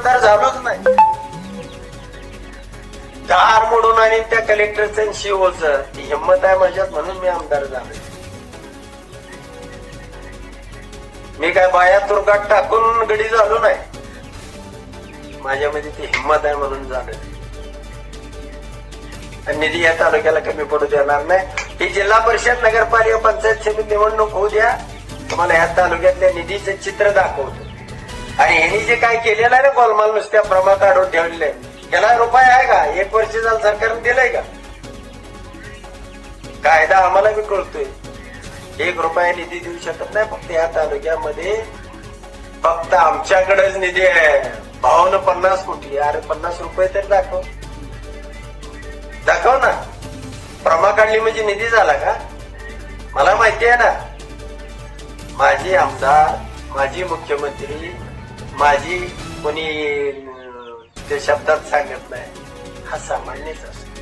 तर झालोच नाही. दार मोडून आणि त्या कलेक्टरचं शिवचं ती हिंमत आहे माझ्यात म्हणून मी आमदार झालो. मी काय बाया तुरकात टाकून गडी झालो नाही. माझ्यामध्ये ती हिंमत आहे म्हणून झालं. निधी या तालुक्याला कमी पडू देणार नाही. ही जिल्हा परिषद नगरपालिका पंचायत समिती निवडणूक होऊ द्या, तुम्हाला ह्या तालुक्यातल्या निधीचं चित्र दाखवतो. आणि ह्यांनी जे काय केलेलं आहे ना गोलमाल नुसत्या प्रमा काढून ठेवलेले, त्याला रुपये आहे का? 1 वर्ष झालं सरकारने दिलंय का? कायदा आम्हाला बी कळतोय. 1 रुपया निधी देऊ शकत नाही. फक्त या तालुक्यामध्ये फक्त आमच्याकडेच निधी आहे. भावानं 50 कोटी. अरे 50 रुपये तरी दाखव ना. प्रमा काढली म्हणजे निधी झाला का? मला माहिती आहे ना, माझे आमदार, माझी मुख्यमंत्री, माझी कोणी ते शब्दात सांगत नाही. हा सामान्यच असतो.